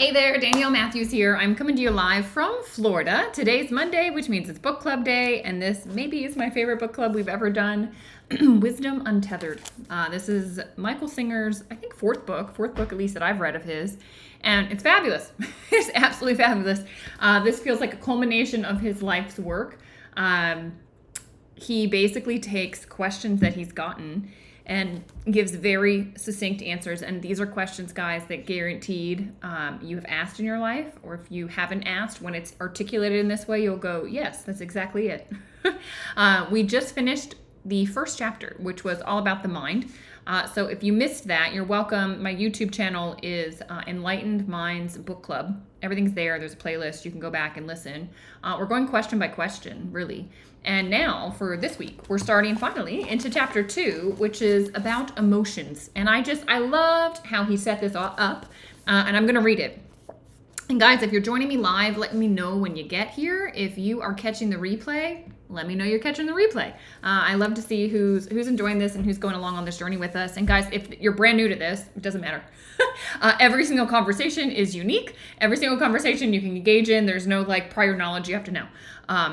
Hey there, Danielle Matthews here. I'm coming to you live from Florida. Today's Monday, which means it's book club day, and this maybe is my favorite book club we've ever done, Wisdom Untethered. This is Michael Singer's, I think, fourth book at least that I've read of his, and it's fabulous. It's absolutely fabulous. This feels like a culmination of his life's work. He basically takes questions that he's gotten and gives very succinct answers. And these are questions, guys, that guaranteed you have asked in your life, or if you haven't asked, when it's articulated in this way, you'll go, yes, that's exactly it. We just finished the first chapter, which was all about the mind. So if you missed that, you're welcome. My YouTube channel is Enlightened Minds Book Club. Everything's there. There's a playlist. You can go back and listen. We're going question by question, really. And now for this week, we're starting finally into chapter 2, which is about emotions. And I loved how he set this up, and I'm going to read it. And guys, if you're joining me live, let me know when you get here. If you are catching the replay, let me know you're catching the replay. I love to see who's enjoying this and who's going along on this journey with us. And guys, if you're brand new to this, it doesn't matter. Every single conversation is unique. Every single conversation you can engage in. There's no prior knowledge you have to know.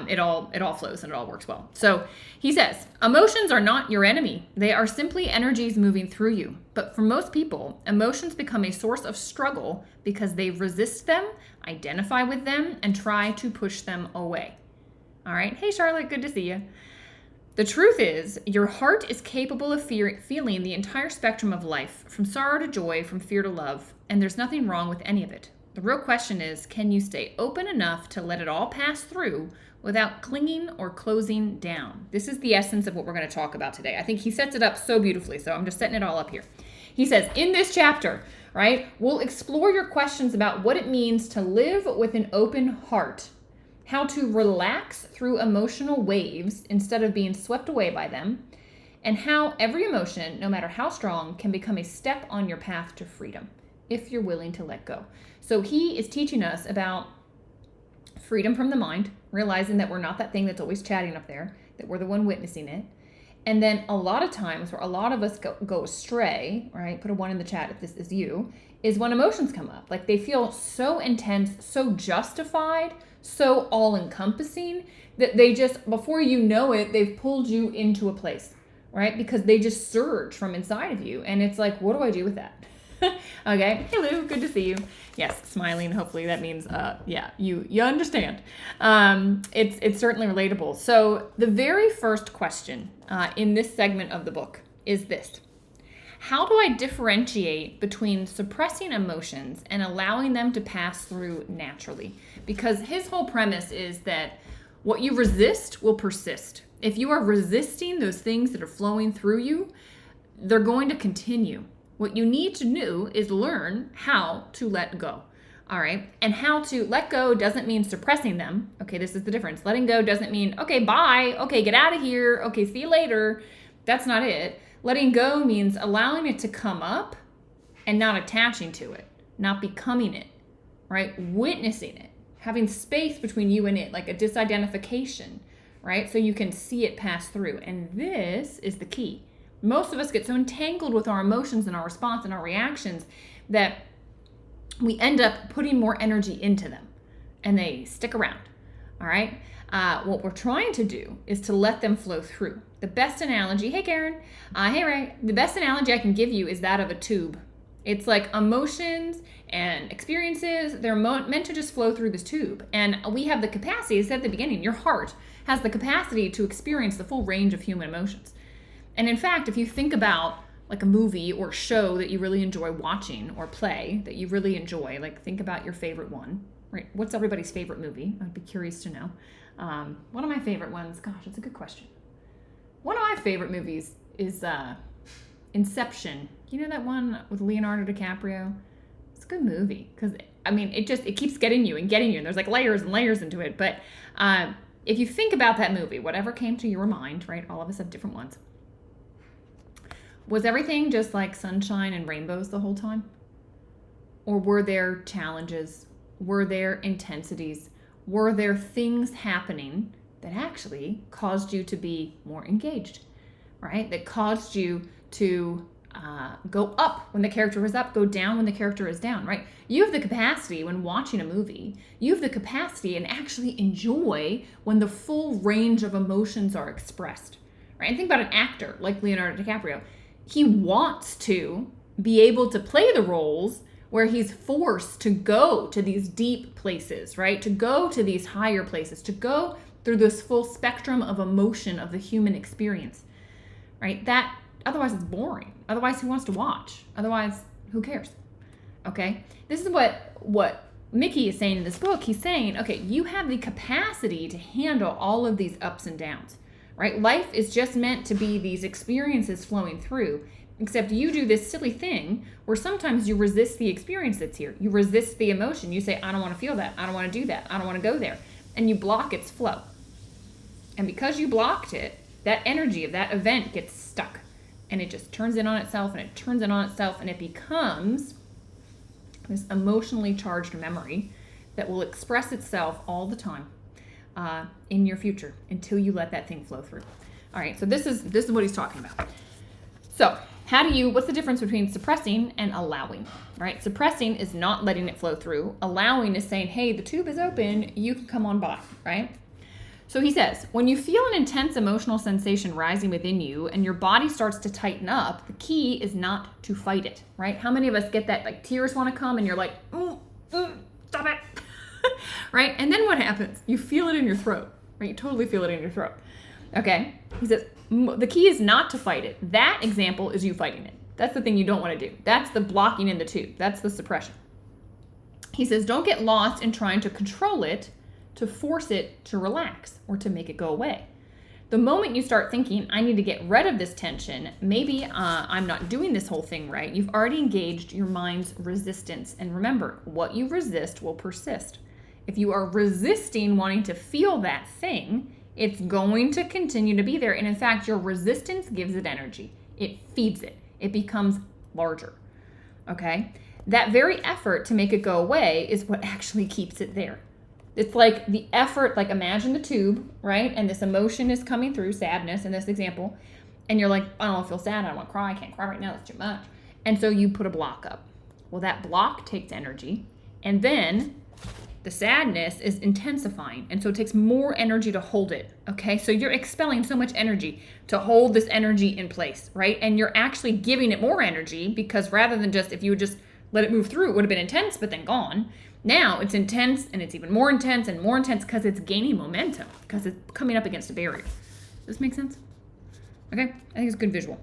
It all flows and it all works well. So he says, emotions are not your enemy. They are simply energies moving through you. But for most people, emotions become a source of struggle because they resist them, identify with them, and try to push them away. All right. Hey, Charlotte, good to see you. The truth is, your heart is capable of feeling the entire spectrum of life, from sorrow to joy, from fear to love, and there's nothing wrong with any of it. The real question is, can you stay open enough to let it all pass through without clinging or closing down? This is the essence of what we're going to talk about today. I think he sets it up so beautifully, so I'm just setting it all up here. He says, in this chapter, right, we'll explore your questions about what it means to live with an open heart, how to relax through emotional waves instead of being swept away by them, and how every emotion, no matter how strong, can become a step on your path to freedom if you're willing to let go. So he is teaching us about freedom from the mind, realizing that we're not that thing that's always chatting up there, that we're the one witnessing it. And then a lot of times where a lot of us go astray, right? Put a 1 in the chat if this is you, is when emotions come up. Like they feel so intense, so justified, so all-encompassing that they just, before you know it, they've pulled you into a place, right? Because they just surge from inside of you. And it's like, what do I do with that? Okay. Hello. Good to see you. Yes. Smiling. Hopefully that means, you understand. It's certainly relatable. So the very first question in this segment of the book is this: how do I differentiate between suppressing emotions and allowing them to pass through naturally? Because his whole premise is that what you resist will persist. If you are resisting those things that are flowing through you, they're going to continue. What you need to do is learn how to let go. All right. And how to let go doesn't mean suppressing them. Okay. This is the difference. Letting go doesn't mean, okay, bye. Okay, get out of here. Okay, see you later. That's not it. Letting go means allowing it to come up and not attaching to it, not becoming it, right? Witnessing it, having space between you and it, like a disidentification, right? So you can see it pass through. And this is the key. Most of us get so entangled with our emotions and our response and our reactions that we end up putting more energy into them and they stick around. All right. What we're trying to do is to let them flow through. The best analogy, hey Karen, hey Ray, the best analogy I can give you is that of a tube. It's like emotions and experiences, they're meant to just flow through this tube. And we have the capacity, as I said at the beginning, your heart has the capacity to experience the full range of human emotions. And in fact, if you think about like a movie or show that you really enjoy watching or play that you really enjoy, like think about your favorite one, right? What's everybody's favorite movie? I'd be curious to know. One of my favorite ones, gosh, that's a good question. One of my favorite movies is Inception. You know that one with Leonardo DiCaprio? It's a good movie because, I mean, it keeps getting you, and there's like layers and layers into it. But if you think about that movie, whatever came to your mind, right? All of us have different ones. Was everything just like sunshine and rainbows the whole time? Or were there challenges? Were there intensities? Were there things happening that actually caused you to be more engaged, right? That caused you to go up when the character is up, go down when the character is down, right? You have the capacity when watching a movie, you have the capacity and actually enjoy when the full range of emotions are expressed, right? And think about an actor like Leonardo DiCaprio. He wants to be able to play the roles where he's forced to go to these deep places, right? To go to these higher places, to go through this full spectrum of emotion of the human experience, right? That otherwise it's boring. Otherwise, who wants to watch? Otherwise, who cares? Okay? This is what Mickey is saying in this book. He's saying, okay, you have the capacity to handle all of these ups and downs, right? Life is just meant to be these experiences flowing through, except you do this silly thing where sometimes you resist the experience that's here. You resist the emotion. You say, I don't want to feel that. I don't want to do that. I don't want to go there. And you block its flow. And because you blocked it, that energy of that event gets stuck. And it just turns in on itself, and it turns in on itself, and it becomes this emotionally charged memory that will express itself all the time in your future until you let that thing flow through. All right, so this is what he's talking about. So what's the difference between suppressing and allowing, right? Suppressing is not letting it flow through. Allowing is saying, hey, the tube is open, you can come on by, right? So he says, when you feel an intense emotional sensation rising within you and your body starts to tighten up, the key is not to fight it, right? How many of us get that, like, tears want to come and you're like, stop it, right? And then what happens? You feel it in your throat, right? You totally feel it in your throat, okay? He says, the key is not to fight it. That example is you fighting it. That's the thing you don't want to do. That's the blocking in the tube. That's the suppression. He says, don't get lost in trying to control it, to force it to relax or to make it go away. The moment you start thinking, I need to get rid of this tension, maybe I'm not doing this whole thing right, you've already engaged your mind's resistance. And remember, what you resist will persist. If you are resisting wanting to feel that thing, it's going to continue to be there. And in fact, your resistance gives it energy. It feeds it. It becomes larger, okay? That very effort to make it go away is what actually keeps it there. It's like the effort, like imagine the tube, right? And this emotion is coming through, sadness in this example. And you're like, I don't want to feel sad. I don't want to cry. I can't cry right now. It's too much. And so you put a block up. Well, that block takes energy. And then the sadness is intensifying. And so it takes more energy to hold it. Okay. So you're expelling so much energy to hold this energy in place, right? And you're actually giving it more energy because rather than just, if you would just let it move through, it would have been intense, but then gone. Now it's intense and it's even more intense because it's gaining momentum, because it's coming up against a barrier. Does this make sense? Okay, I think it's a good visual.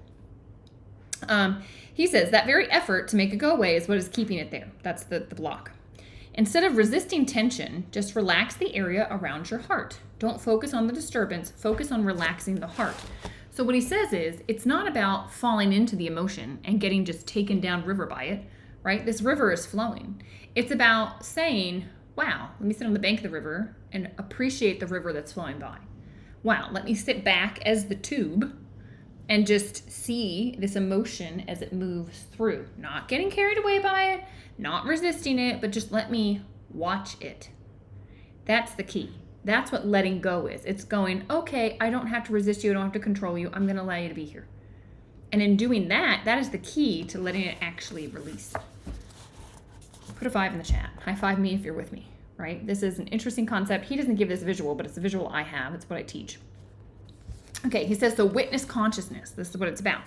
He says that very effort to make it go away is what is keeping it there. That's the block. Instead of resisting tension, just relax the area around your heart. Don't focus on the disturbance, focus on relaxing the heart. So what he says is, it's not about falling into the emotion and getting just taken down river by it, right? This river is flowing. It's about saying, wow, let me sit on the bank of the river and appreciate the river that's flowing by. Wow, let me sit back as the tube and just see this emotion as it moves through. Not getting carried away by it, not resisting it, but just let me watch it. That's the key. That's what letting go is. It's going, okay, I don't have to resist you. I don't have to control you. I'm going to allow you to be here. And in doing that, that is the key to letting it actually release. Put a 5 in the chat. High five me if you're with me, right? This is an interesting concept. He doesn't give this visual, but it's a visual I have. It's what I teach. Okay, he says the witness consciousness. This is what it's about.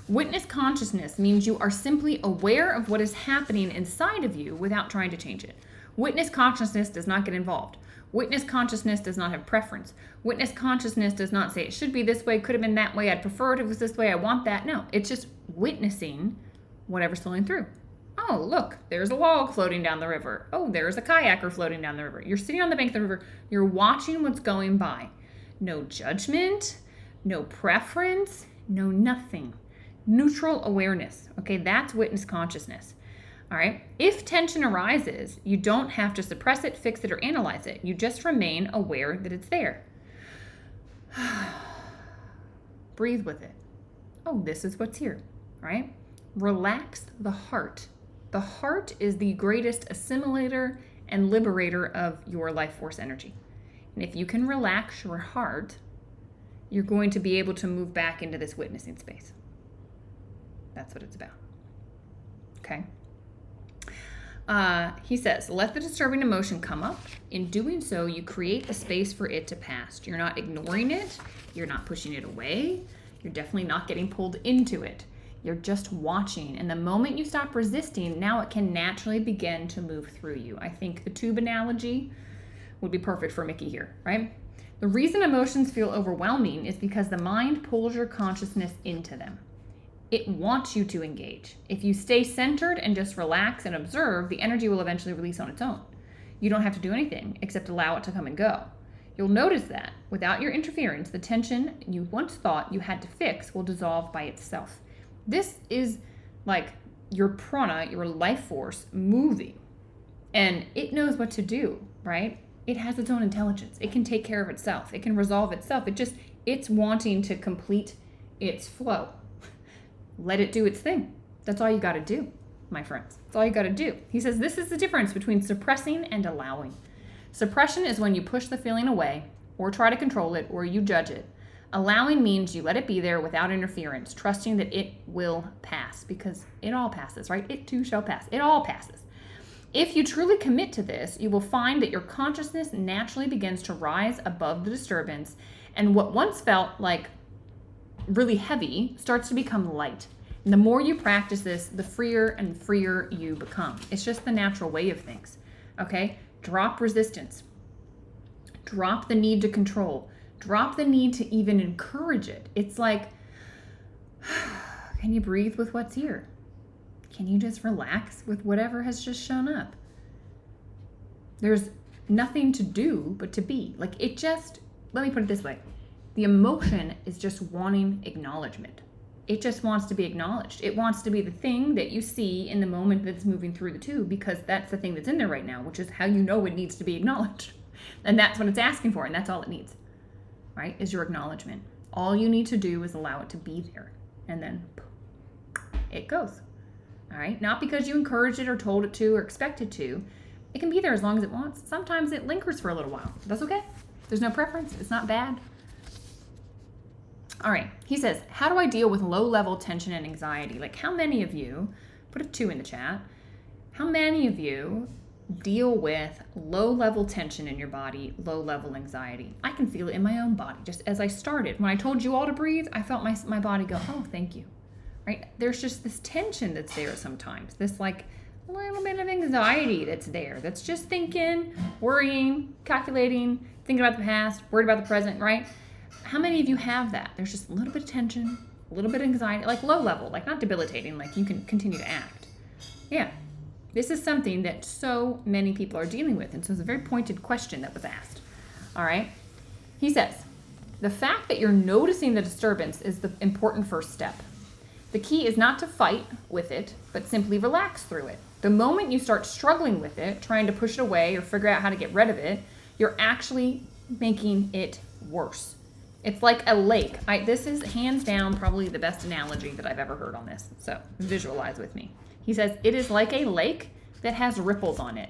Witness consciousness means you are simply aware of what is happening inside of you without trying to change it. Witness consciousness does not get involved. Witness consciousness does not have preference. Witness consciousness does not say it should be this way, could have been that way, I'd prefer it if it was this way, I want that. No, it's just witnessing whatever's flowing through. Oh, look, there's a log floating down the river. Oh, there's a kayaker floating down the river. You're sitting on the bank of the river. You're watching what's going by. No judgment, no preference, no nothing. Neutral awareness. Okay, that's witness consciousness. All right. If tension arises, you don't have to suppress it, fix it, or analyze it. You just remain aware that it's there. Breathe with it. Oh, this is what's here, right? Relax the heart. The heart is the greatest assimilator and liberator of your life force energy. And if you can relax your heart, you're going to be able to move back into this witnessing space. That's what it's about. Okay? He says, let the disturbing emotion come up. In doing so, you create a space for it to pass. You're not ignoring it. You're not pushing it away. You're definitely not getting pulled into it. You're just watching. And the moment you stop resisting, now it can naturally begin to move through you. I think the tube analogy would be perfect for Mickey here, right? The reason emotions feel overwhelming is because the mind pulls your consciousness into them. It wants you to engage. If you stay centered and just relax and observe, the energy will eventually release on its own. You don't have to do anything except allow it to come and go. You'll notice that without your interference, the tension you once thought you had to fix will dissolve by itself. This is like your prana, your life force, moving. And it knows what to do, right? It has its own intelligence. It can take care of itself. It can resolve itself. It's wanting to complete its flow. Let it do its thing. That's all you got to do, my friends. That's all you got to do. He says this is the difference between suppressing and allowing. Suppression is when you push the feeling away or try to control it or you judge it. Allowing means you let it be there without interference, trusting that it will pass because it all passes, right? It too shall pass. It all passes. If you truly commit to this, you will find that your consciousness naturally begins to rise above the disturbance, and what once felt like really heavy starts to become light. And the more you practice this, the freer and freer you become. It's just the natural way of things. Okay? Drop resistance. Drop the need to control. Drop the need to even encourage it. It's like, can you breathe with what's here? Can you just relax with whatever has just shown up? There's nothing to do but to be. Like let me put it this way. The emotion is just wanting acknowledgement. It just wants to be acknowledged. It wants to be the thing that you see in the moment that's moving through the tube because that's the thing that's in there right now, which is how you know it needs to be acknowledged. And that's what it's asking for, and that's all it needs, right, is your acknowledgement. All you need to do is allow it to be there, and then it goes, all right? Not because you encouraged it or told it to or expected to. It can be there as long as it wants. Sometimes it lingers for a little while. That's okay. There's no preference. It's not bad. All right, he says, how do I deal with low-level tension and anxiety? Like, how many of you, put a 2 in the chat, how many of you deal with low-level tension in your body, low-level anxiety? I can feel it in my own body. Just as I started, when I told you all to breathe, I felt my body go, oh, thank you, right? There's just this tension that's there sometimes, this like little bit of anxiety that's there, that's just thinking, worrying, calculating, thinking about the past, worried about the present, right? How many of you have that? There's just a little bit of tension, a little bit of anxiety, like low level, like not debilitating, like you can continue to act. Yeah, this is something that so many people are dealing with. And so it's a very pointed question that was asked. All right. He says, the fact that you're noticing the disturbance is the important first step. The key is not to fight with it, but simply relax through it. The moment you start struggling with it, trying to push it away or figure out how to get rid of it, you're actually making it worse. It's like a lake. This is hands down probably the best analogy that I've ever heard on this. So visualize with me. He says, it is like a lake that has ripples on it.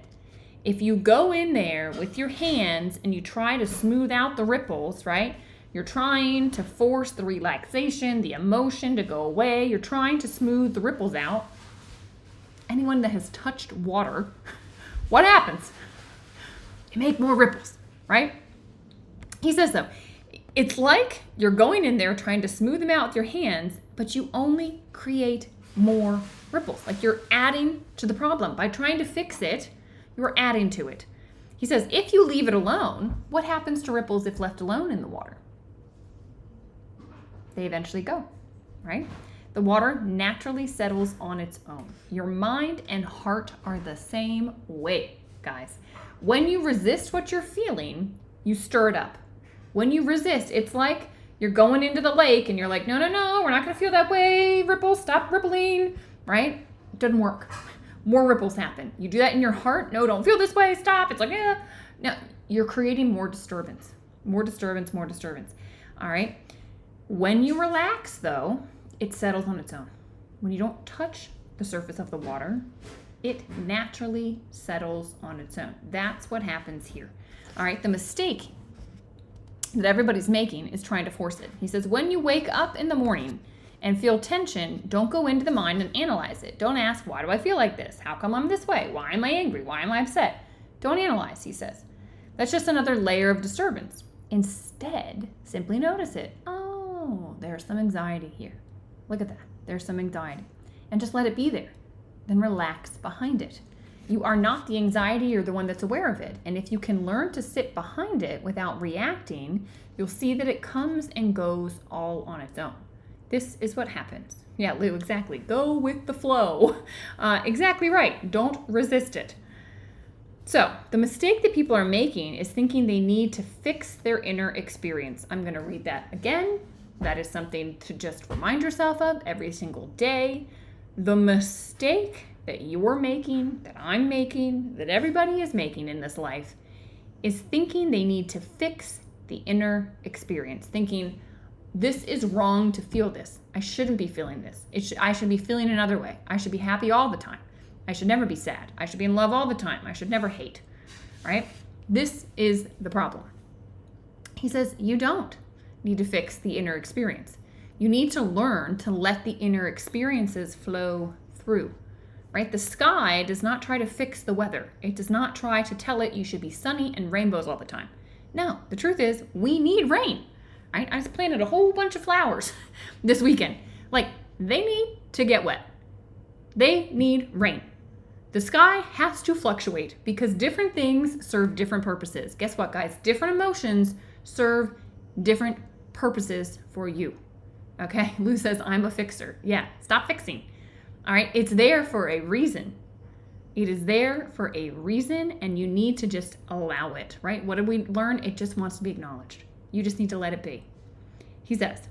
If you go in there with your hands and you try to smooth out the ripples, right? You're trying to force the relaxation, the emotion to go away. You're trying to smooth the ripples out. Anyone that has touched water, what happens? You make more ripples, right? He says so. It's like you're going in there trying to smooth them out with your hands, but you only create more ripples. Like you're adding to the problem. By trying to fix it, you're adding to it. He says, if you leave it alone, what happens to ripples if left alone in the water? They eventually go, right? The water naturally settles on its own. Your mind and heart are the same way, guys. When you resist what you're feeling, you stir it up. When you resist, it's like you're going into the lake and you're like, no, we're not going to feel that way. Ripples, stop rippling, right? It doesn't work. More ripples happen. You do that in your heart. No, don't feel this way. Stop. It's like, yeah. No, you're creating more disturbance. More disturbance, more disturbance. All right. When you relax, though, it settles on its own. When you don't touch the surface of the water, it naturally settles on its own. That's what happens here. All right. The mistake that everybody's making is trying to force it. He says, when you wake up in the morning and feel tension, don't go into the mind and analyze it. Don't ask, why do I feel like this? How come I'm this way? Why am I angry? Why am I upset? Don't analyze, he says. That's just another layer of disturbance. Instead, simply notice it. Oh, there's some anxiety here. Look at that. There's some anxiety. And just let it be there. Then relax behind it. You are not the anxiety, you're the one that's aware of it. And if you can learn to sit behind it without reacting, you'll see that it comes and goes all on its own. This is what happens. Yeah, Lou, exactly. Go with the flow. Exactly right. Don't resist it. So the mistake that people are making is thinking they need to fix their inner experience. I'm going to read that again. That is something to just remind yourself of every single day. The mistake that you're making, that I'm making, that everybody is making in this life is thinking they need to fix the inner experience. Thinking, this is wrong to feel this. I shouldn't be feeling this. I should be feeling another way. I should be happy all the time. I should never be sad. I should be in love all the time. I should never hate, right? This is the problem. He says, you don't need to fix the inner experience. You need to learn to let the inner experiences flow through, right? The sky does not try to fix the weather. It does not try to tell it you should be sunny and rainbows all the time. No, the truth is we need rain, right? I just planted a whole bunch of flowers this weekend. Like, they need to get wet. They need rain. The sky has to fluctuate because different things serve different purposes. Guess what, guys? Different emotions serve different purposes for you. Okay? Lou says, I'm a fixer. Yeah, stop fixing. All right? It's there for a reason. It is there for a reason, and you need to just allow it, right? What did we learn? It just wants to be acknowledged. You just need to let it be. He says,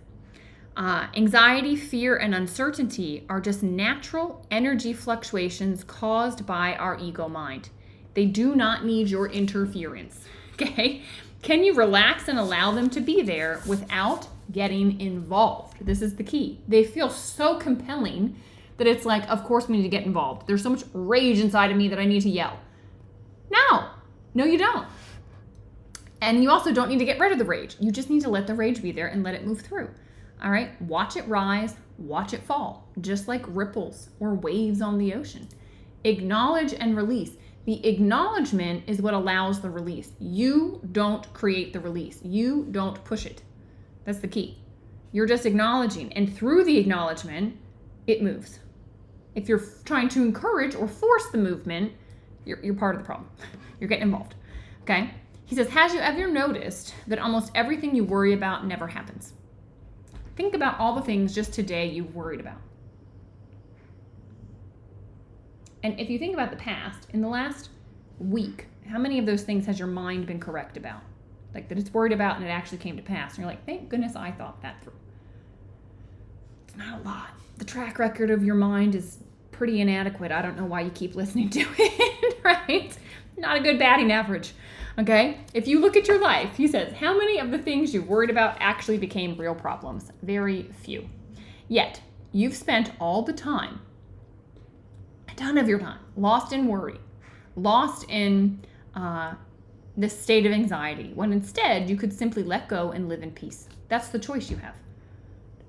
anxiety, fear, and uncertainty are just natural energy fluctuations caused by our ego mind. They do not need your interference, okay? Can you relax and allow them to be there without getting involved? This is the key. They feel so compelling that it's like, of course we need to get involved. There's so much rage inside of me that I need to yell. No, you don't. And you also don't need to get rid of the rage. You just need to let the rage be there and let it move through. All right, watch it rise, watch it fall, just like ripples or waves on the ocean. Acknowledge and release. The acknowledgement is what allows the release. You don't create the release. You don't push it. That's the key. You're just acknowledging, and through the acknowledgement, it moves. If you're trying to encourage or force the movement, you're part of the problem. You're getting involved, okay? He says, have you ever noticed that almost everything you worry about never happens? Think about all the things just today you've worried about. And if you think about the past, in the last week, how many of those things has your mind been correct about? Like that it's worried about and it actually came to pass. And you're like, thank goodness I thought that through. It's not a lot. The track record of your mind is pretty inadequate. I don't know why you keep listening to it, right? Not a good batting average, okay? If you look at your life, he says, how many of the things you worried about actually became real problems? Very few. Yet, you've spent all the time, a ton of your time, lost in worry, lost in this state of anxiety, when instead you could simply let go and live in peace. That's the choice you have.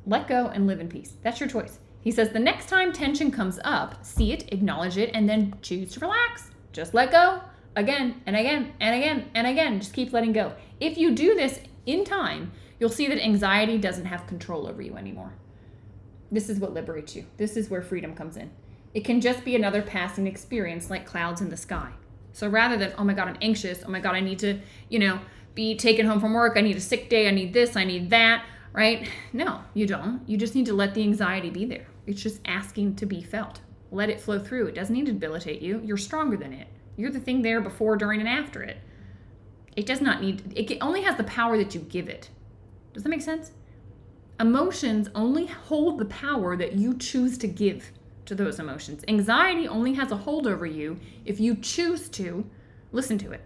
Let go and live in peace. That's your choice. He says the next time tension comes up, see it, acknowledge it, and then choose to relax. Just let go. Again and again and again and again. Just keep letting go. If you do this in time, you'll see that anxiety doesn't have control over you anymore. This is what liberates you. This is where freedom comes in. It can just be another passing experience like clouds in the sky. So rather than, oh my God, I'm anxious. Oh my God, I need to, be taken home from work. I need a sick day. I need this. I need that, right? No, you don't. You just need to let the anxiety be there. It's just asking to be felt. Let it flow through. It doesn't need to debilitate you. You're stronger than it. You're the thing there before, during, and after it. It does not need, it only has the power that you give it. Does that make sense? Emotions only hold the power that you choose to give to those emotions. Anxiety only has a hold over you if you choose to listen to it.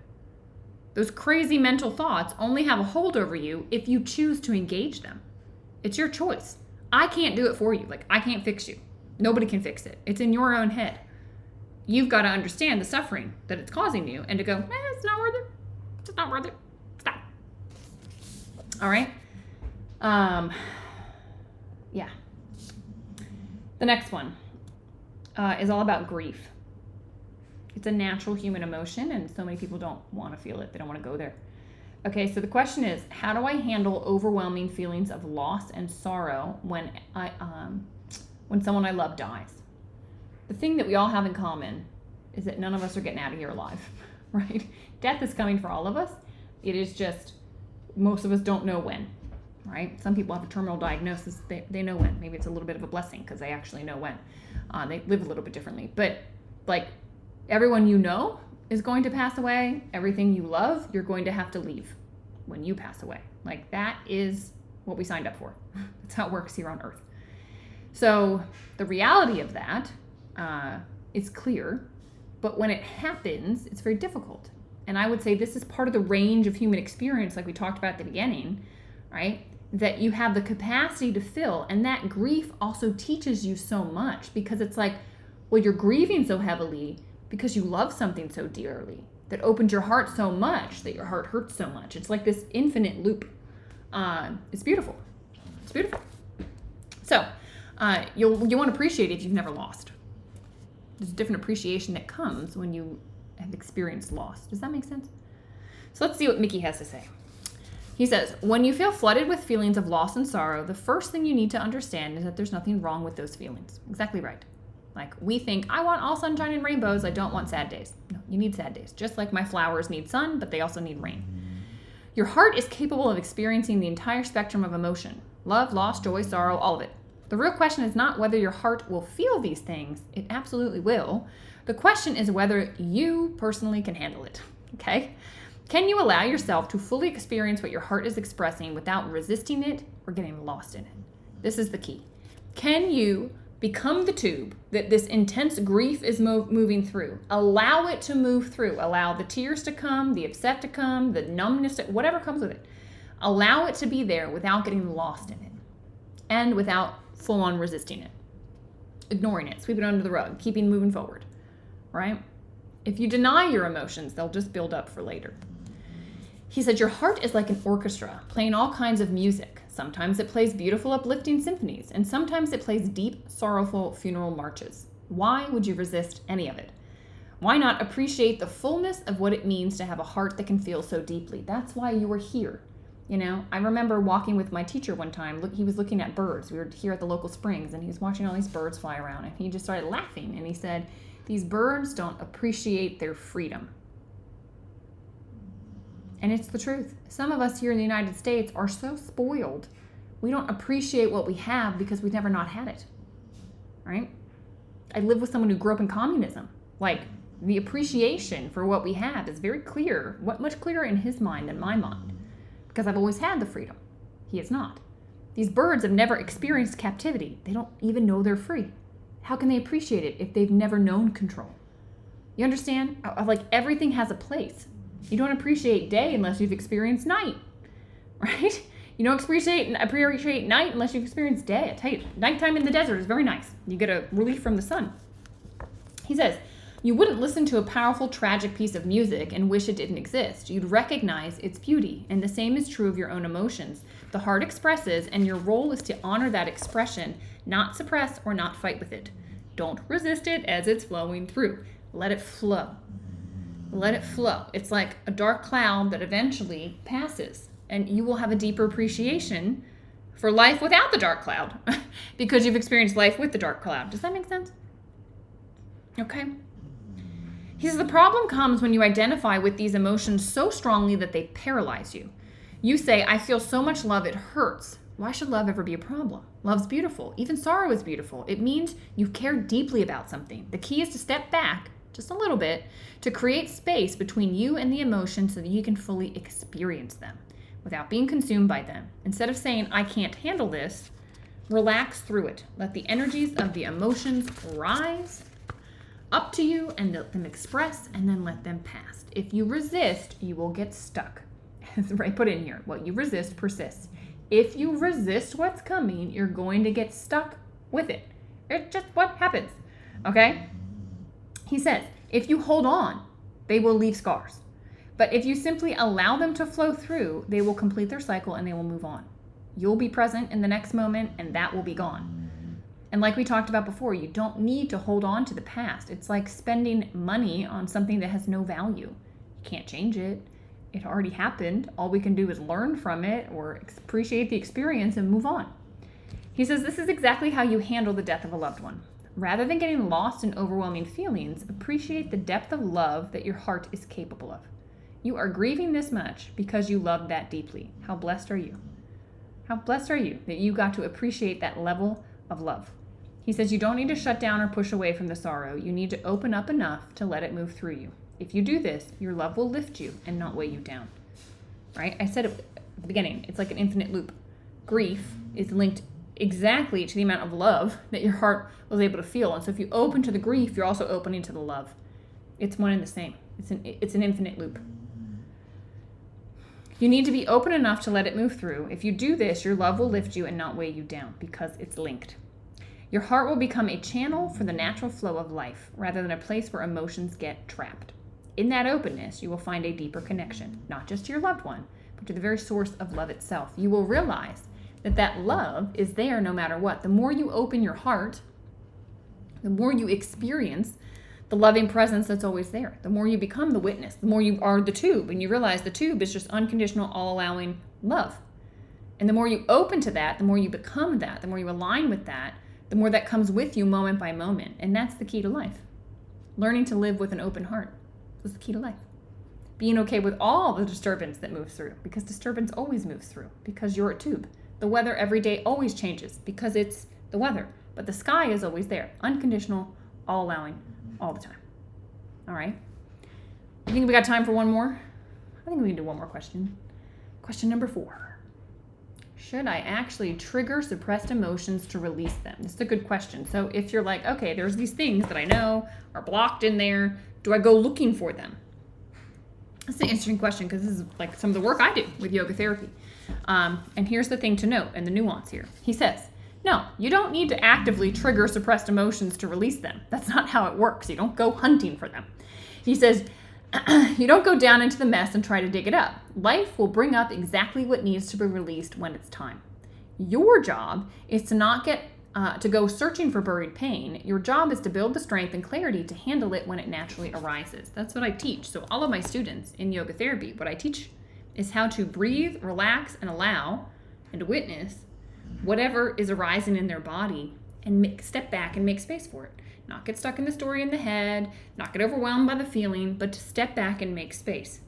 Those crazy mental thoughts only have a hold over you if you choose to engage them. It's your choice. I can't do it for you. Like, I can't fix you. Nobody can fix it. It's in your own head. You've got to understand the suffering that it's causing you and to go, it's not worth it. It's not worth it. Stop. All right? Yeah. the next one is all about grief. It's a natural human emotion, and so many people don't want to feel it. They don't want to go there. Okay, so the question is, how do I handle overwhelming feelings of loss and sorrow when someone I love dies? The thing that we all have in common is that none of us are getting out of here alive, right? Death is coming for all of us. It is just, most of us don't know when, right? Some people have a terminal diagnosis. They know when. Maybe it's a little bit of a blessing because they actually know when. They live a little bit differently. But like everyone you know is going to pass away. Everything you love, you're going to have to leave when you pass away. Like that is what we signed up for. That's how it works here on Earth. So the reality of that is clear, but when it happens, it's very difficult. And I would say this is part of the range of human experience, like we talked about at the beginning, right? That you have the capacity to feel. And that grief also teaches you so much, because it's like, well, you're grieving so heavily because you love something so dearly that opened your heart so much that your heart hurts so much. It's like this infinite loop. It's beautiful. It's beautiful. So you won't appreciate it if you've never lost. There's a different appreciation that comes when you have experienced loss. Does that make sense? So let's see what Mickey has to say. He says, when you feel flooded with feelings of loss and sorrow, the first thing you need to understand is that there's nothing wrong with those feelings. Exactly right. Like we think, I want all sunshine and rainbows. I don't want sad days. No, you need sad days. Just like my flowers need sun, but they also need rain. Your heart is capable of experiencing the entire spectrum of emotion. Love, loss, joy, sorrow, all of it. The real question is not whether your heart will feel these things. It absolutely will. The question is whether you personally can handle it. Okay? Can you allow yourself to fully experience what your heart is expressing without resisting it or getting lost in it? This is the key. Can you become the tube that this intense grief is moving through? Allow it to move through. Allow the tears to come, the upset to come, the numbness, whatever comes with it. Allow it to be there without getting lost in it and without full-on resisting it, ignoring it, sweeping it under the rug, keeping moving forward, right? If you deny your emotions, they'll just build up for later. He said, your heart is like an orchestra playing all kinds of music. Sometimes it plays beautiful, uplifting symphonies, and sometimes it plays deep, sorrowful funeral marches. Why would you resist any of it? Why not appreciate the fullness of what it means to have a heart that can feel so deeply? That's why you were here. You know, I remember walking with my teacher one time. He was looking at birds. We were here at the local springs, and he was watching all these birds fly around, and he just started laughing, and he said, these birds don't appreciate their freedom. And it's the truth. Some of us here in the United States are so spoiled. We don't appreciate what we have because we've never not had it, right? I live with someone who grew up in communism. Like, the appreciation for what we have is very clear, much clearer in his mind than my mind, because I've always had the freedom. He has not. These birds have never experienced captivity. They don't even know they're free. How can they appreciate it if they've never known control? You understand? Like, everything has a place. You don't appreciate day unless you've experienced night, right? You don't appreciate night unless you've experienced day. I tell you, nighttime in the desert is very nice. You get a relief from the sun. He says, you wouldn't listen to a powerful, tragic piece of music and wish it didn't exist. You'd recognize its beauty, and the same is true of your own emotions. The heart expresses, and your role is to honor that expression, not suppress or not fight with it. Don't resist it as it's flowing through. Let it flow. Let it flow. It's like a dark cloud that eventually passes, and you will have a deeper appreciation for life without the dark cloud because you've experienced life with the dark cloud. Does that make sense? Okay. He says the problem comes when you identify with these emotions so strongly that they paralyze you. You say, I feel so much love it hurts. Why should love ever be a problem? Love's beautiful. Even sorrow is beautiful. It means you care deeply about something. The key is to step back just a little bit to create space between you and the emotion so that you can fully experience them without being consumed by them. Instead of saying, I can't handle this, relax through it. Let the energies of the emotions rise up to you and let them express, and then let them pass. If you resist, you will get stuck. Right, put in here, what you resist persists. If you resist what's coming, you're going to get stuck with it. It's just what happens, okay? He says, if you hold on, they will leave scars. But if you simply allow them to flow through, they will complete their cycle and they will move on. You'll be present in the next moment, and that will be gone. And like we talked about before, you don't need to hold on to the past. It's like spending money on something that has no value. You can't change it. It already happened. All we can do is learn from it or appreciate the experience and move on. He says this is exactly how you handle the death of a loved one. Rather than getting lost in overwhelming feelings, appreciate the depth of love that your heart is capable of. You are grieving this much because you love that deeply. How blessed are you? How blessed are you that you got to appreciate that level of love? He says you don't need to shut down or push away from the sorrow. You need to open up enough to let it move through you. If you do this, your love will lift you and not weigh you down. Right? I said at the beginning, it's like an infinite loop. Grief is linked exactly to the amount of love that your heart was able to feel. And so if you open to the grief, you're also opening to the love. It's one and the same. It's an infinite loop. You need to be open enough to let it move through. If you do this, your love will lift you and not weigh you down because it's linked. Your heart will become a channel for the natural flow of life rather than a place where emotions get trapped. In that openness, you will find a deeper connection, not just to your loved one, but to the very source of love itself. You will realize that love is there no matter what. The more you open your heart, the more you experience the loving presence that's always there. The more you become the witness, the more you are the tube, and you realize the tube is just unconditional, all-allowing love. And the more you open to that, the more you become that, the more you align with that, the more that comes with you moment by moment. And that's the key to life. Learning to live with an open heart is the key to life. Being okay with all the disturbance that moves through, because disturbance always moves through, because you're a tube. The weather every day always changes because it's the weather, but the sky is always there, unconditional, all-allowing, all the time. All right. I think we got time for one more. I think we can do one more question. Question number 4. Should I actually trigger suppressed emotions to release them? This is a good question. So if you're like, okay, there's these things that I know are blocked in there, do I go looking for them? That's an interesting question because this is like some of the work I do with yoga therapy. And here's the thing to note and the nuance here. He says, no, you don't need to actively trigger suppressed emotions to release them. That's not how it works. You don't go hunting for them. He says, you don't go down into the mess and try to dig it up. Life will bring up exactly what needs to be released when it's time. Your job is to not get to go searching for buried pain. Your job is to build the strength and clarity to handle it when it naturally arises. That's what I teach. So all of my students in yoga therapy, what I teach is how to breathe, relax, and allow, and to witness whatever is arising in their body and step back and make space for it. Not get stuck in the story in the head, not get overwhelmed by the feeling, but to step back and make space.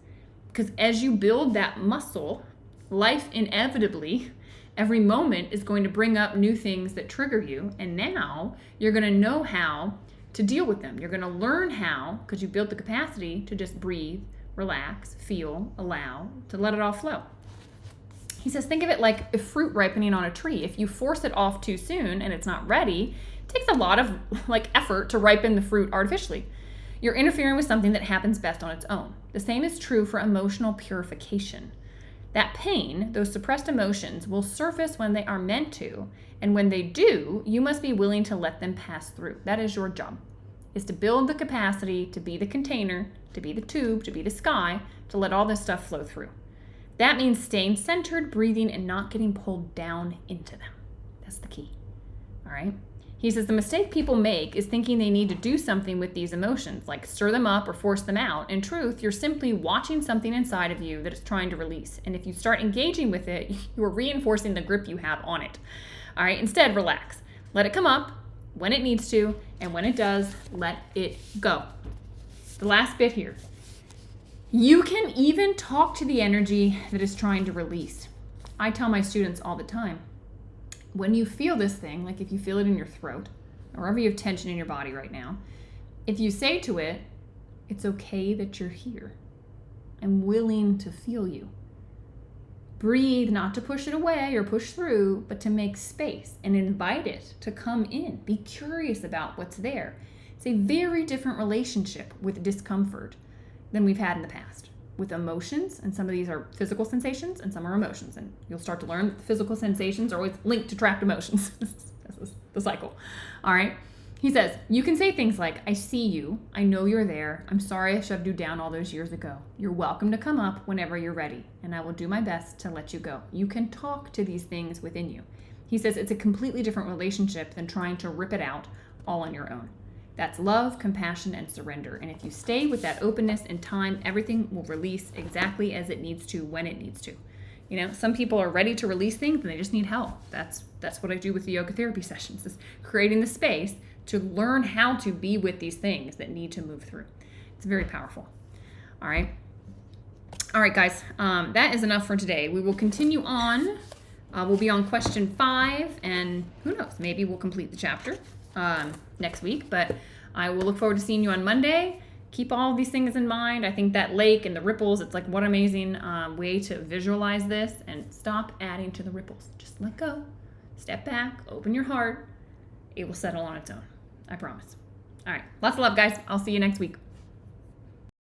Because as you build that muscle, life inevitably, every moment is going to bring up new things that trigger you. And now you're going to know how to deal with them. You're going to learn how, because you built the capacity to just breathe, relax, feel, allow, to let it all flow. He says, think of it like a fruit ripening on a tree. If you force it off too soon and it's not ready, it takes a lot of effort to ripen the fruit artificially. You're interfering with something that happens best on its own. The same is true for emotional purification. That pain, those suppressed emotions, will surface when they are meant to, and when they do, you must be willing to let them pass through. That is your job, is to build the capacity to be the container, to be the tube, to be the sky, to let all this stuff flow through. That means staying centered, breathing, and not getting pulled down into them. That's the key. All right? He says the mistake people make is thinking they need to do something with these emotions, like stir them up or force them out. In truth, you're simply watching something inside of you that is trying to release. And if you start engaging with it, you are reinforcing the grip you have on it. All right? Instead, relax. Let it come up when it needs to, and when it does, let it go. The last bit here. You can even talk to the energy that is trying to release. I tell my students all the time, when you feel this thing, like if you feel it in your throat, or wherever you have tension in your body right now, if you say to it, it's okay that you're here. I'm willing to feel you. Breathe, not to push it away or push through, but to make space and invite it to come in. Be curious about what's there. It's a very different relationship with discomfort than we've had in the past. With emotions, and some of these are physical sensations and some are emotions, and you'll start to learn that the physical sensations are always linked to trapped emotions. This is the cycle. All right. He says, you can say things like, I see you, I know you're there, I'm sorry I shoved you down all those years ago. You're welcome to come up whenever you're ready, and I will do my best to let you go. You can talk to these things within you. He says it's a completely different relationship than trying to rip it out all on your own. That's love, compassion, and surrender. And if you stay with that openness and time, everything will release exactly as it needs to, when it needs to. You know, some people are ready to release things and they just need help. That's what I do with the yoga therapy sessions, is creating the space to learn how to be with these things that need to move through. It's very powerful. All right. All right, guys, that is enough for today. We will continue on. We'll be on question 5, and who knows, maybe we'll complete the chapter next week, but I will look forward to seeing you on Monday. Keep all of these things in mind. I think that lake and the ripples, it's like, what amazing way to visualize this, and stop adding to the ripples. Just let go. Step back, open your heart. It will settle on its own. I promise. All right. Lots of love, guys. I'll see you next week.